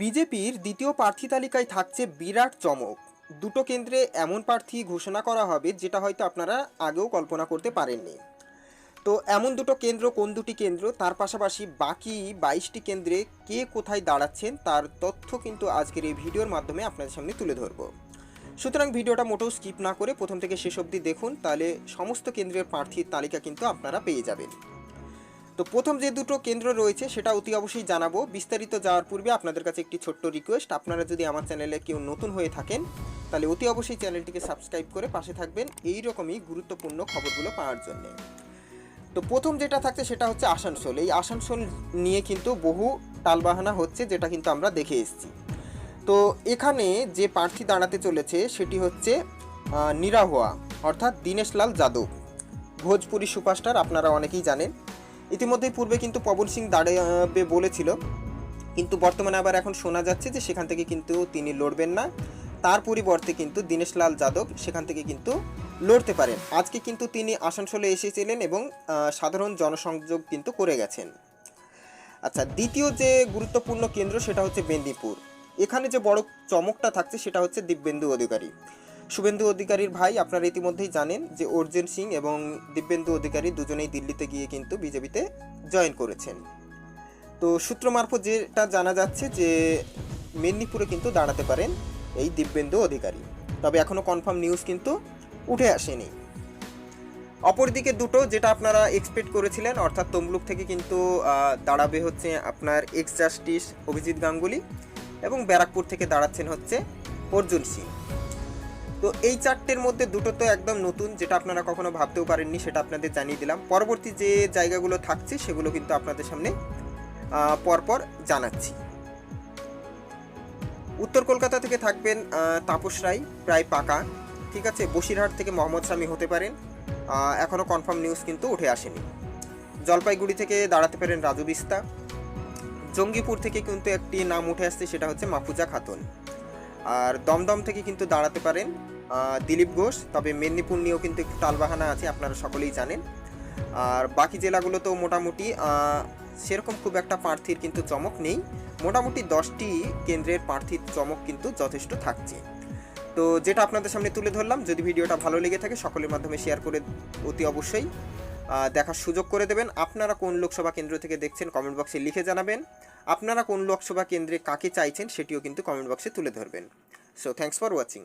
বিজেপির দ্বিতীয় প্রার্থী তালিকায় থাকছে বিরাট চমক। দুটো কেন্দ্রে এমন প্রার্থী ঘোষণা করা হবে যেটা হয়তো আপনারা আগেও কল্পনা করতে পারেননি। তো এমন দুটো কেন্দ্র কোন দুটি কেন্দ্র, তার পাশাপাশি বাকি 22টি কেন্দ্রে কে কোথায় দাঁড়াচ্ছেন তার তথ্য কিন্তু আজকের এই ভিডিওর মাধ্যমে আপনাদের সামনে তুলে ধরব। সুতরাং ভিডিওটা মোটেও স্কিপ না করে প্রথম থেকে শেষ অবধি দেখুন, তাহলে সমস্ত কেন্দ্রের প্রার্থীর তালিকা কিন্তু আপনারা পেয়ে যাবেন। তো প্রথম যে দুটো কেন্দ্র রয়েছে সেটা অতি অবশ্যই জানাবো। বিস্তারিত যাওয়ার পূর্বে আপনাদের কাছে একটি ছোট্ট রিকোয়েস্ট, আপনারা যদি আমার চ্যানেলে কেউ নতুন হয়ে থাকেন তাহলে অতি অবশ্যই চ্যানেলটিকে সাবস্ক্রাইব করে পাশে থাকবেন এই রকমই গুরুত্বপূর্ণ খবরগুলো পাওয়ার জন্য। তো প্রথম যেটা থাকছে সেটা হচ্ছে আসানসোল। এই আসানসোল নিয়ে কিন্তু বহু টালবাহানা হচ্ছে, যেটা কিন্তু আমরা দেখে এসেছি। তো এখানে যে প্রার্থী দাঁড়াতে চলেছে সেটি হচ্ছে নিরাহুয়া, অর্থাৎ দীনেশ লাল যাদব, ভোজপুরি সুপারস্টার, আপনারা অনেকেই জানেন। ইতিমধ্যেই পূর্বে কিন্তু পবন সিং দাঁড়াবে বলেছিল, কিন্তু বর্তমানে আবার এখন শোনা যাচ্ছে যে সেখান থেকে কিন্তু তিনি লড়বেন না, তার পরিবর্তে কিন্তু দীনেশ লাল যাদব সেখান থেকে কিন্তু লড়তে পারেন। আজকে কিন্তু তিনি আসানসোলে এসেছিলেন এবং সাধারণ জনসংযোগ কিন্তু করে গেছেন। আচ্ছা, দ্বিতীয় যে গুরুত্বপূর্ণ কেন্দ্র সেটা হচ্ছে মেদিনীপুর। এখানে যে বড় চমকটা থাকছে সেটা হচ্ছে দিব্যেন্দু অধিকারী। শুভেন্দু অধিকারীর ভাই, আপনারা ইতিমধ্যেই জানেন যে অর্জুন সিং এবং দিব্যেন্দু অধিকারী দুজনেই দিল্লিতে গিয়ে কিন্তু বিজেপিতে জয়েন করেছেন। তো সূত্র মারফত যেটা জানা যাচ্ছে যে মেদিনীপুরে কিন্তু দাঁড়াতে পারেন এই দিব্যেন্দু অধিকারী, তবে এখনও কনফার্ম নিউজ কিন্তু উঠে আসেনি। অপরদিকে দুটো যেটা আপনারা এক্সপেক্ট করেছিলেন, অর্থাৎ তমলুক থেকে কিন্তু দাঁড়াবে হচ্ছে আপনার এক্স জাস্টিস অভিজিৎ গাঙ্গুলি এবং ব্যারাকপুর থেকে দাঁড়াচ্ছেন হচ্ছে অর্জুন সিং। তো এই চারটের মধ্যে দুটো তো একদম নতুন, যেটা আপনারা কখনো ভাবতেও পারেননি, সেটা আপনাদের জানিয়ে দিলাম। পরবর্তী যে জায়গাগুলো থাকছে সেগুলো কিন্তু আপনাদের সামনে পরপর জানাচ্ছি। উত্তর কলকাতা থেকে থাকবেন তাপস রায়, প্রায় পাকা, ঠিক আছে। বসিরহাট থেকে মোহাম্মদ শামী হতে পারেন, এখনও কনফার্ম নিউজ কিন্তু উঠে আসেনি। জলপাইগুড়ি থেকে দাঁড়াতে পারেন রাজু বিস্তা। জঙ্গিপুর থেকে কিন্তু একটি নাম উঠে আসছে, সেটা হচ্ছে মাফুজা খাতুন। আর দমদম থেকে কিন্তু দাঁড়াতে পারেন দিলীপ ঘোষ, তবে মেদিনীপুর নিয়েও কিন্তু একটু টালবাহানা আছে, আপনারা সকলেই জানেন। আর বাকি জেলাগুলোতেও মোটামুটি সেরকম খুব একটা প্রার্থীর কিন্তু চমক নেই। মোটামুটি 10টি কেন্দ্রের প্রার্থীর চমক কিন্তু যথেষ্ট থাকছে। তো যেটা আপনাদের সামনে তুলে ধরলাম, যদি ভিডিওটা ভালো লেগে থাকে সকলের মাধ্যমে শেয়ার করে অতি অবশ্যই দেখার সুযোগ করে দেবেন। আপনারা কোন লোকসভা কেন্দ্র থেকে দেখছেন কমেন্ট বক্সে লিখে জানাবেন। আপনারা কোন লোকসভা কেন্দ্রে কাকে চাইছেন সেটিও কিন্তু কমেন্ট বক্সে তুলে ধরবেন। So thanks for watching.